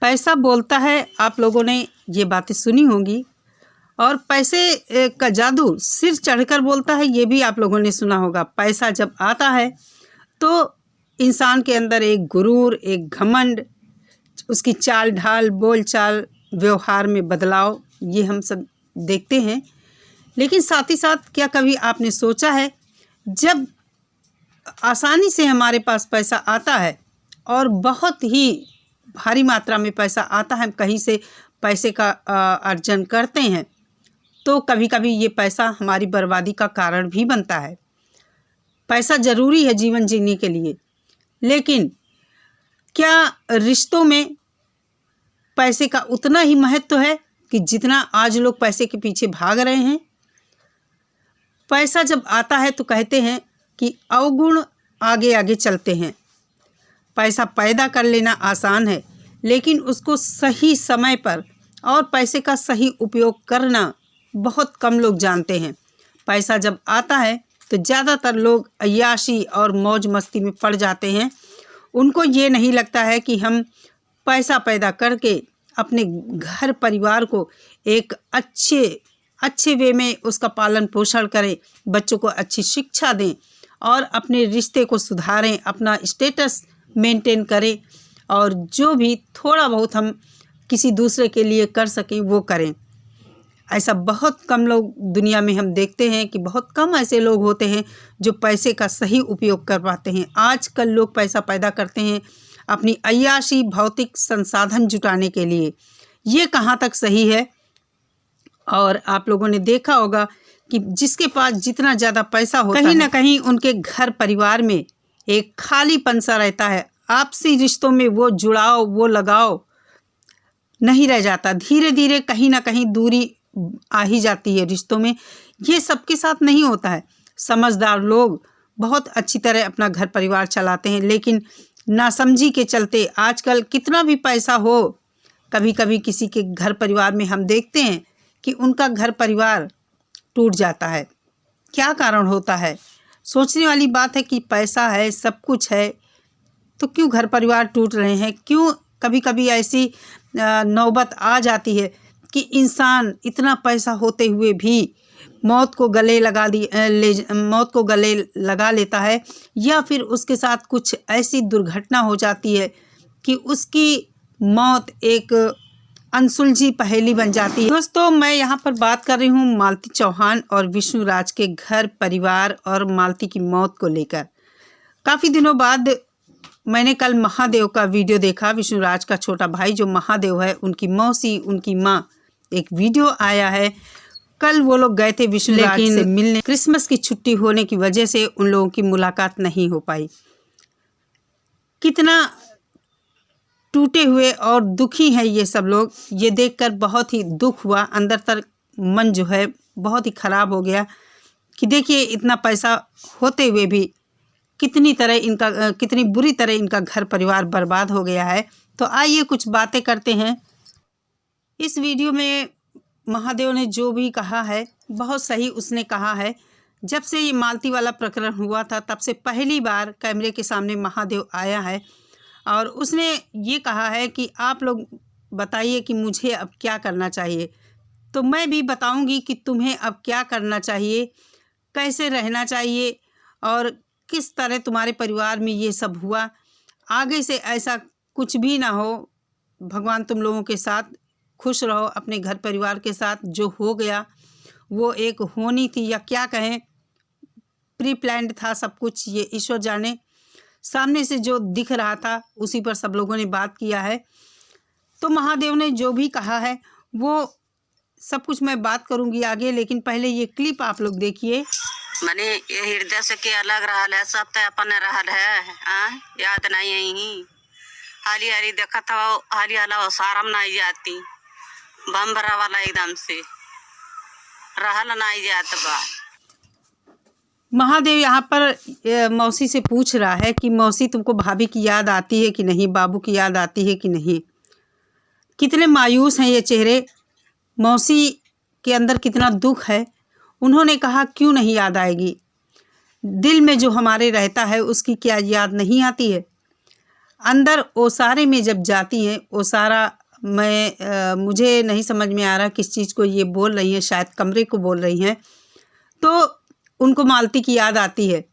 पैसा बोलता है, आप लोगों ने ये बातें सुनी होंगी। और पैसे का जादू सिर चढ़कर बोलता है, ये भी आप लोगों ने सुना होगा। पैसा जब आता है तो इंसान के अंदर एक गुरूर, एक घमंड, उसकी चाल ढाल, बोल चाल, व्यवहार में बदलाव, ये हम सब देखते हैं। लेकिन साथ ही साथ क्या कभी आपने सोचा है, जब आसानी से हमारे पास पैसा आता है और बहुत ही भारी मात्रा में पैसा आता है, हम कहीं से पैसे का अर्जन करते हैं, तो कभी कभी ये पैसा हमारी बर्बादी का कारण भी बनता है। पैसा ज़रूरी है जीवन जीने के लिए, लेकिन क्या रिश्तों में पैसे का उतना ही महत्व है कि जितना आज लोग पैसे के पीछे भाग रहे हैं? पैसा जब आता है तो कहते हैं कि अवगुण आगे आगे चलते हैं। पैसा पैदा कर लेना आसान है, लेकिन उसको सही समय पर और पैसे का सही उपयोग करना बहुत कम लोग जानते हैं। पैसा जब आता है तो ज़्यादातर लोग अय्याशी और मौज मस्ती में पड़ जाते हैं। उनको ये नहीं लगता है कि हम पैसा पैदा करके अपने घर परिवार को एक अच्छे वे में उसका पालन पोषण करें, बच्चों को अच्छी शिक्षा दें और अपने रिश्ते को सुधारें, अपना स्टेटस मेंटेन करें, और जो भी थोड़ा बहुत हम किसी दूसरे के लिए कर सकें वो करें। ऐसा बहुत कम लोग दुनिया में हम देखते हैं कि बहुत कम ऐसे लोग होते हैं जो पैसे का सही उपयोग कर पाते हैं। आजकल लोग पैसा पैदा करते हैं अपनी अय्याशी, भौतिक संसाधन जुटाने के लिए। ये कहाँ तक सही है? और आप लोगों ने देखा होगा कि जिसके पास जितना ज़्यादा पैसा होता है, कहीं ना कहीं उनके घर परिवार में एक खालीपन सा रहता है। आपसी रिश्तों में वो जुड़ाव, वो लगाव नहीं रह जाता। धीरे धीरे कहीं ना कहीं दूरी आ ही जाती है रिश्तों में। ये सबके साथ नहीं होता है। समझदार लोग बहुत अच्छी तरह अपना घर परिवार चलाते हैं, लेकिन नासमझी के चलते आजकल कितना भी पैसा हो, कभी कभी किसी के घर परिवार में हम देखते हैं कि उनका घर परिवार टूट जाता है। क्या कारण होता है? सोचने वाली बात है कि पैसा है, सब कुछ है, तो क्यों घर परिवार टूट रहे हैं? क्यों कभी कभी ऐसी नौबत आ जाती है कि इंसान इतना पैसा होते हुए भी मौत को गले लगा लेता है, या फिर उसके साथ कुछ ऐसी दुर्घटना हो जाती है कि उसकी मौत एक अनसुलझी पहेली बन जाती है। दोस्तों, मैं यहाँ पर बात कर रही हूँ मालती चौहान और विष्णु राज के घर परिवार और मालती की मौत को लेकर। काफ़ी दिनों बाद मैंने कल महादेव का वीडियो देखा। विष्णु राज का छोटा भाई जो महादेव है, उनकी मौसी, उनकी माँ, एक वीडियो आया है। कल वो लोग गए थे विष्णु राज से मिलने। क्रिसमस की छुट्टी होने की वजह से उन लोगों की मुलाकात नहीं हो पाई। कितना टूटे हुए और दुखी हैं ये सब लोग। ये देखकर बहुत ही दुख हुआ, अंदर तक मन जो है बहुत ही ख़राब हो गया कि देखिए इतना पैसा होते हुए भी कितनी बुरी तरह इनका घर परिवार बर्बाद हो गया है। तो आइए कुछ बातें करते हैं। इस वीडियो में महादेव ने जो भी कहा है बहुत सही उसने कहा है। जब से ये मालती वाला प्रकरण हुआ था तब से पहली बार कैमरे के सामने महादेव आया है और उसने ये कहा है कि आप लोग बताइए कि मुझे अब क्या करना चाहिए। तो मैं भी बताऊंगी कि तुम्हें अब क्या करना चाहिए, कैसे रहना चाहिए और किस तरह तुम्हारे परिवार में ये सब हुआ। आगे से ऐसा कुछ भी ना हो। भगवान तुम लोगों के साथ, खुश रहो अपने घर परिवार के साथ। जो हो गया वो एक होनी थी या क्या कहें, प्री प्लान्ड था सब कुछ, ये ईश्वर जाने। सामने से जो दिख रहा था उसी पर सब लोगों ने बात किया है। तो महादेव ने जो भी कहा है वो सब कुछ मैं बात करूंगी आगे, लेकिन पहले ये क्लिप आप लोग देखिए। मने ये हृदय से के अलग रहल है, सब तो अपन रहल है। याद नहीं यही हाली हाली देखा था, हाली हाला सारम नहीं जाती, बम भरा वाला एकदम से रहल नहीं जात बा। महादेव यहाँ पर मौसी से पूछ रहा है कि मौसी तुमको भाभी की याद आती है कि नहीं, बाबू की याद आती है कि नहीं। कितने मायूस हैं ये चेहरे। मौसी के अंदर कितना दुख है। उन्होंने कहा क्यों नहीं याद आएगी, दिल में जो हमारे रहता है उसकी क्या याद नहीं आती है। अंदर ओसारे में जब जाती हैं, ओसारा मुझे नहीं समझ में आ रहा किस चीज़ को ये बोल रही हैं, शायद कमरे को बोल रही हैं, तो उनको मालती की याद आती है।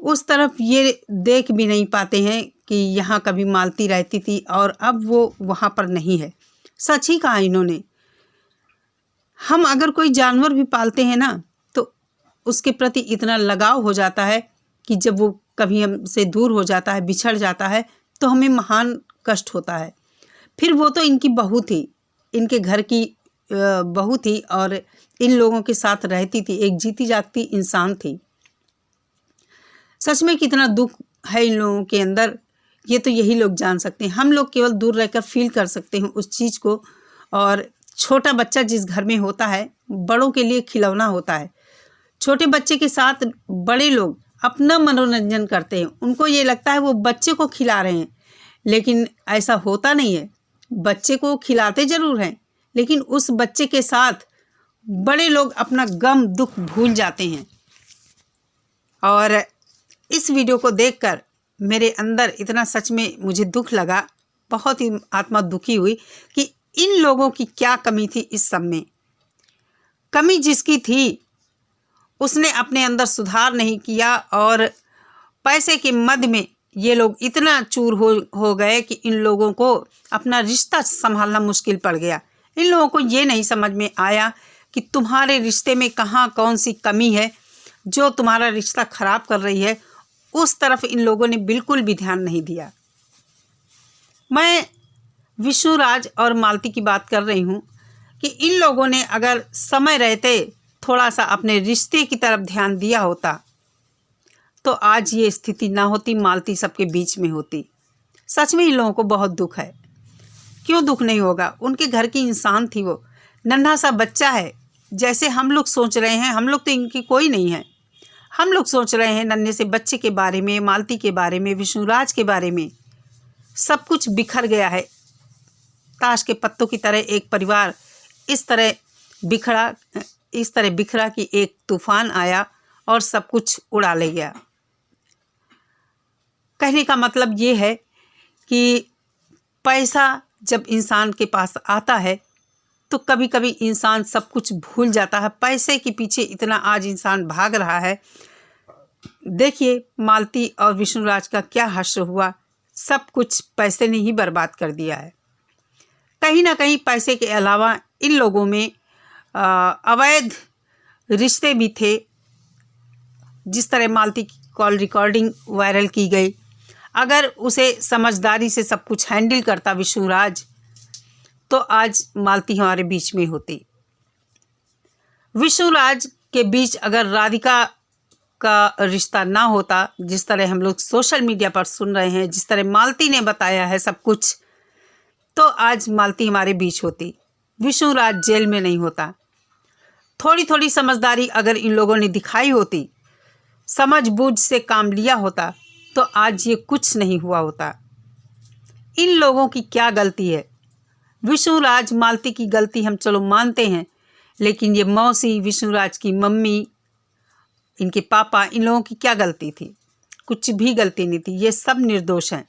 उस तरफ ये देख भी नहीं पाते हैं कि यहाँ कभी मालती रहती थी और अब वो वहाँ पर नहीं है। सच ही कहा इन्होंने। हम अगर कोई जानवर भी पालते हैं ना, तो उसके प्रति इतना लगाव हो जाता है कि जब वो कभी हमसे दूर हो जाता है, बिछड़ जाता है, तो हमें महान कष्ट होता है। फिर वो तो इनकी बहू थी, इनके घर की बहू थी और इन लोगों के साथ रहती थी, एक जीती जागती इंसान थी। सच में कितना दुख है इन लोगों के अंदर, ये तो यही लोग जान सकते हैं। हम लोग केवल दूर रहकर फील कर सकते हैं उस चीज़ को। और छोटा बच्चा जिस घर में होता है, बड़ों के लिए खिलौना होता है। छोटे बच्चे के साथ बड़े लोग अपना मनोरंजन करते हैं। उनको ये लगता है वो बच्चे को खिला रहे हैं, लेकिन ऐसा होता नहीं है। बच्चे को खिलाते ज़रूर हैं, लेकिन उस बच्चे के साथ बड़े लोग अपना गम दुख भूल जाते हैं। और इस वीडियो को देखकर मेरे अंदर इतना सच में मुझे दुख लगा, बहुत ही आत्मा दुखी हुई कि इन लोगों की क्या कमी थी इस सब में। कमी जिसकी थी उसने अपने अंदर सुधार नहीं किया और पैसे के मद में ये लोग इतना चूर हो गए कि इन लोगों को अपना रिश्ता संभालना मुश्किल पड़ गया। इन लोगों को ये नहीं समझ में आया कि तुम्हारे रिश्ते में कहाँ कौन सी कमी है जो तुम्हारा रिश्ता ख़राब कर रही है। उस तरफ इन लोगों ने बिल्कुल भी ध्यान नहीं दिया। मैं विष्णुराज और मालती की बात कर रही हूँ कि इन लोगों ने अगर समय रहते थोड़ा सा अपने रिश्ते की तरफ ध्यान दिया होता तो आज ये स्थिति ना होती, मालती सबके बीच में होती। सच में इन लोगों को बहुत दुख है। क्यों दुख नहीं होगा? उनके घर की इंसान थी वो, नन्हा सा बच्चा है। जैसे हम लोग सोच रहे हैं, हम लोग तो इनकी कोई नहीं है। हम लोग सोच रहे हैं नन्हे से बच्चे के बारे में, मालती के बारे में, विष्णुराज के बारे में। सब कुछ बिखर गया है। ताश के पत्तों की तरह एक परिवार इस तरह बिखरा कि एक तूफान आया और सब कुछ उड़ा ले गया। कहने का मतलब ये है कि पैसा जब इंसान के पास आता है तो कभी कभी इंसान सब कुछ भूल जाता है। पैसे के पीछे इतना आज इंसान भाग रहा है। देखिए मालती और विष्णुराज का क्या हश्र हुआ। सब कुछ पैसे ने ही बर्बाद कर दिया है। कहीं ना कहीं पैसे के अलावा इन लोगों में अवैध रिश्ते भी थे। जिस तरह मालती की कॉल रिकॉर्डिंग वायरल की गई, अगर उसे समझदारी से सब कुछ हैंडल करता विष्णुराज तो आज मालती हमारे बीच में होती। विष्णुराज के बीच अगर राधिका का रिश्ता ना होता, जिस तरह हम लोग सोशल मीडिया पर सुन रहे हैं, जिस तरह मालती ने बताया है सब कुछ, तो आज मालती हमारे बीच होती, विष्णुराज जेल में नहीं होता। थोड़ी थोड़ी समझदारी अगर इन लोगों ने दिखाई होती, समझ बूझ से काम लिया होता, तो आज ये कुछ नहीं हुआ होता। इन लोगों की क्या गलती है? विष्णुराज मालती की गलती हम चलो मानते हैं, लेकिन ये मौसी, विष्णुराज की मम्मी, इनके पापा, इन लोगों की क्या गलती थी? कुछ भी गलती नहीं थी। ये सब निर्दोष हैं।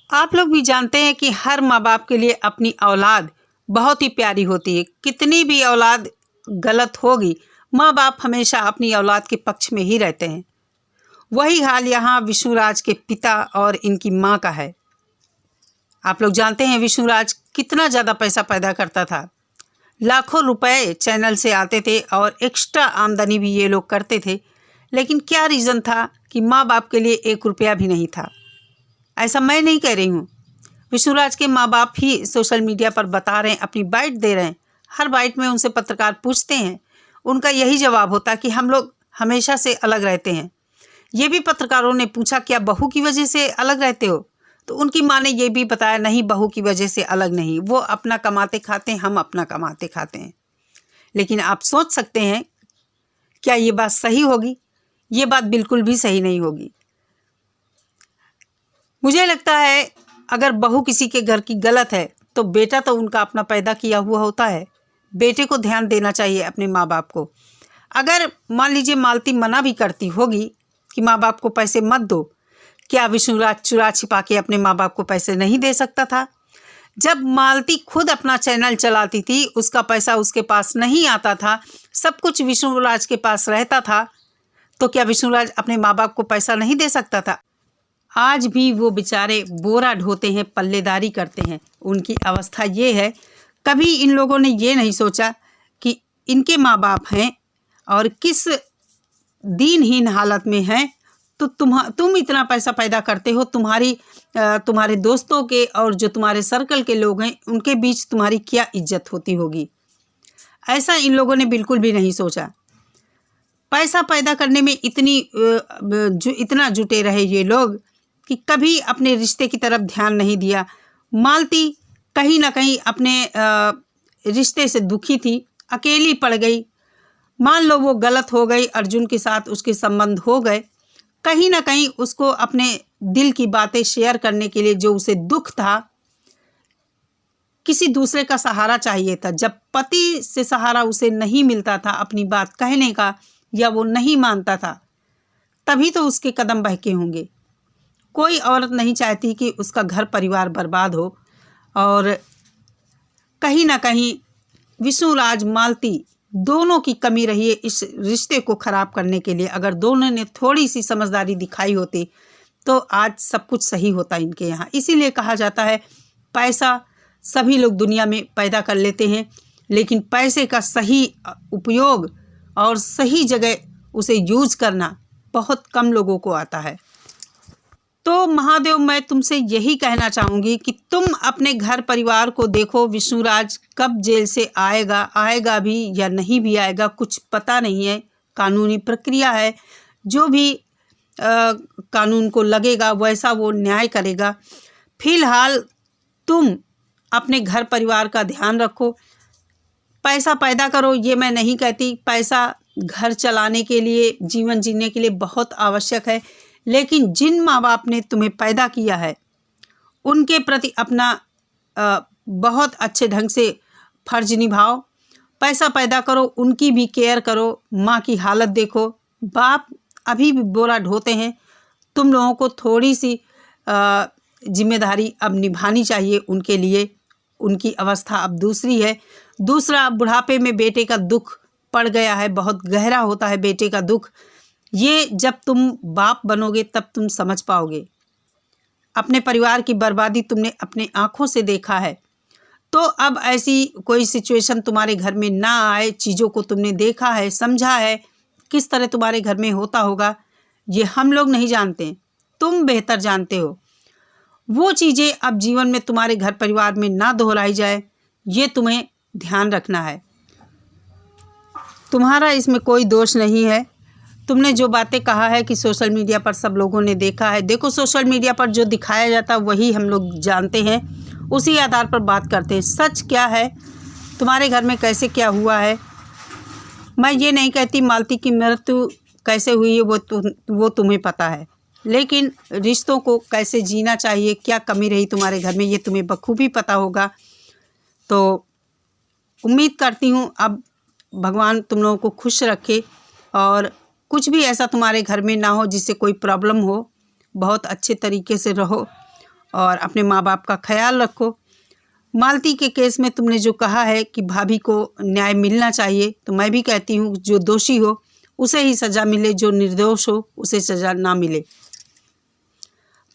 आप लोग भी जानते हैं कि हर माँ बाप के लिए अपनी औलाद बहुत ही प्यारी होती है। कितनी भी औलाद गलत होगी, माँ बाप हमेशा अपनी औलाद के पक्ष में ही रहते हैं। वही हाल यहाँ विष्णुराज के पिता और इनकी माँ का है। आप लोग जानते हैं विष्णुराज कितना ज़्यादा पैसा पैदा करता था। लाखों रुपए चैनल से आते थे और एक्स्ट्रा आमदनी भी ये लोग करते थे, लेकिन क्या रीज़न था कि माँ बाप के लिए 1 रुपया भी नहीं था। ऐसा मैं नहीं कह रही हूँ, विष्णुराज के माँ बाप ही सोशल मीडिया पर बता रहे हैं, अपनी बाइट दे रहे हैं। हर बाइट में उनसे पत्रकार पूछते हैं, उनका यही जवाब होता कि हम लोग हमेशा से अलग रहते हैं। ये भी पत्रकारों ने पूछा क्या बहू की वजह से अलग रहते हो? तो उनकी माँ ने ये भी बताया नहीं, बहू की वजह से अलग नहीं, वो अपना कमाते खाते हैं, हम अपना कमाते खाते हैं। लेकिन आप सोच सकते हैं क्या ये बात सही होगी? ये बात बिल्कुल भी सही नहीं होगी। मुझे लगता है अगर बहू किसी के घर की गलत है तो बेटा तो उनका अपना पैदा किया हुआ होता है। बेटे को ध्यान देना चाहिए अपने माँ बाप को। अगर मान लीजिए मालती मना भी करती होगी कि माँ बाप को पैसे मत दो। क्या विष्णुराज चुरा छिपा के अपने माँ बाप को पैसे नहीं दे सकता था? जब मालती खुद अपना चैनल चलाती थी, उसका पैसा उसके पास नहीं आता था, सब कुछ विष्णुराज के पास रहता था, तो क्या विष्णुराज अपने माँ बाप को पैसा नहीं दे सकता था? आज भी वो बेचारे बोरा ढोते हैं, पल्लेदारी करते हैं। उनकी अवस्था ये है। कभी इन लोगों ने ये नहीं सोचा कि इनके माँ बाप हैं और किस दीनहीन हालत में हैं, तो तुम इतना पैसा पैदा करते हो, तुम्हारे दोस्तों के और जो तुम्हारे सर्कल के लोग हैं उनके बीच तुम्हारी क्या इज्जत होती होगी। ऐसा इन लोगों ने बिल्कुल भी नहीं सोचा। पैसा पैदा करने में इतना जुटे रहे ये लोग कि कभी अपने रिश्ते की तरफ ध्यान नहीं दिया। मालती कहीं ना कहीं अपने रिश्ते से दुखी थी, अकेली पड़ गई। मान लो वो गलत हो गई, अर्जुन के साथ उसके संबंध हो गए, कहीं ना कहीं उसको अपने दिल की बातें शेयर करने के लिए जो उसे दुख था, किसी दूसरे का सहारा चाहिए था। जब पति से सहारा उसे नहीं मिलता था अपनी बात कहने का, या वो नहीं मानता था, तभी तो उसके कदम बहके होंगे। कोई औरत नहीं चाहती कि उसका घर परिवार बर्बाद हो, और कहीं ना कहीं विष्णुराज मालती दोनों की कमी रही है इस रिश्ते को ख़राब करने के लिए। अगर दोनों ने थोड़ी सी समझदारी दिखाई होती तो आज सब कुछ सही होता इनके यहाँ। इसीलिए कहा जाता है पैसा सभी लोग दुनिया में पैदा कर लेते हैं, लेकिन पैसे का सही उपयोग और सही जगह उसे यूज करना बहुत कम लोगों को आता है। तो महादेव, मैं तुमसे यही कहना चाहूँगी कि तुम अपने घर परिवार को देखो। विष्णुराज कब जेल से आएगा भी या नहीं भी आएगा कुछ पता नहीं है। कानूनी प्रक्रिया है, जो भी कानून को लगेगा वैसा वो न्याय करेगा। फिलहाल तुम अपने घर परिवार का ध्यान रखो, पैसा पैदा करो। ये मैं नहीं कहती, पैसा घर चलाने के लिए, जीवन जीने के लिए बहुत आवश्यक है, लेकिन जिन माँ बाप ने तुम्हें पैदा किया है उनके प्रति अपना बहुत अच्छे ढंग से फर्ज निभाओ। पैसा पैदा करो, उनकी भी केयर करो, माँ की हालत देखो। बाप अभी भी बोरा ढोते हैं, तुम लोगों को थोड़ी सी जिम्मेदारी अब निभानी चाहिए उनके लिए। उनकी अवस्था अब दूसरी है। दूसरा, बुढ़ापे में बेटे का दुख पड़ गया है, बहुत गहरा होता है बेटे का दुख। ये जब तुम बाप बनोगे तब तुम समझ पाओगे। अपने परिवार की बर्बादी तुमने अपने आँखों से देखा है, तो अब ऐसी कोई सिचुएशन तुम्हारे घर में ना आए। चीज़ों को तुमने देखा है, समझा है, किस तरह तुम्हारे घर में होता होगा ये हम लोग नहीं जानते, तुम बेहतर जानते हो। वो चीज़ें अब जीवन में तुम्हारे घर परिवार में ना दोहराई जाए, ये तुम्हें ध्यान रखना है। तुम्हारा इसमें कोई दोष नहीं है। तुमने जो बातें कहा है कि सोशल मीडिया पर सब लोगों ने देखा है, देखो सोशल मीडिया पर जो दिखाया जाता है वही हम लोग जानते हैं, उसी आधार पर बात करते हैं। सच क्या है, तुम्हारे घर में कैसे क्या हुआ है, मैं ये नहीं कहती मालती की मृत्यु कैसे हुई है वो तुम्हें पता है, लेकिन रिश्तों को कैसे जीना चाहिए, क्या कमी रही तुम्हारे घर में, ये तुम्हें बखूबी पता होगा। तो उम्मीद करती हूँ अब भगवान तुम लोगों को खुश रखे और कुछ भी ऐसा तुम्हारे घर में ना हो जिससे कोई प्रॉब्लम हो। बहुत अच्छे तरीके से रहो और अपने माँ बाप का ख्याल रखो। मालती के केस में तुमने जो कहा है कि भाभी को न्याय मिलना चाहिए, तो मैं भी कहती हूँ जो दोषी हो उसे ही सज़ा मिले, जो निर्दोष हो उसे सज़ा ना मिले।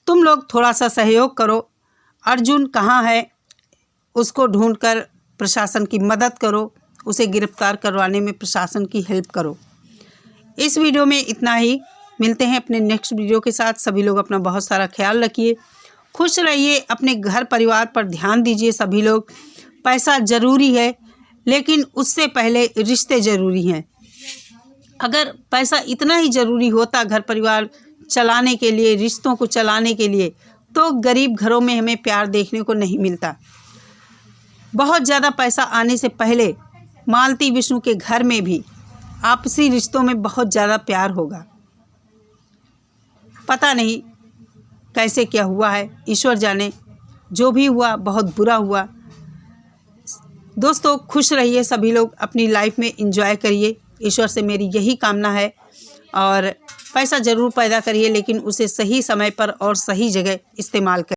तुम लोग थोड़ा सा सहयोग करो। अर्जुन कहाँ है उसको ढूंढकर प्रशासन की मदद करो, उसे गिरफ्तार करवाने में प्रशासन की हेल्प करो। इस वीडियो में इतना ही, मिलते हैं अपने नेक्स्ट वीडियो के साथ। सभी लोग अपना बहुत सारा ख्याल रखिए, खुश रहिए, अपने घर परिवार पर ध्यान दीजिए। सभी लोग, पैसा ज़रूरी है लेकिन उससे पहले रिश्ते ज़रूरी हैं। अगर पैसा इतना ही ज़रूरी होता घर परिवार चलाने के लिए, रिश्तों को चलाने के लिए, तो गरीब घरों में हमें प्यार देखने को नहीं मिलता। बहुत ज़्यादा पैसा आने से पहले मालती विष्णु के घर में भी आपसी रिश्तों में बहुत ज़्यादा प्यार होगा। पता नहीं कैसे क्या हुआ है, ईश्वर जाने। जो भी हुआ बहुत बुरा हुआ। दोस्तों खुश रहिए, सभी लोग अपनी लाइफ में एंजॉय करिए। ईश्वर से मेरी यही कामना है। और पैसा ज़रूर पैदा करिए, लेकिन उसे सही समय पर और सही जगह इस्तेमाल करिए।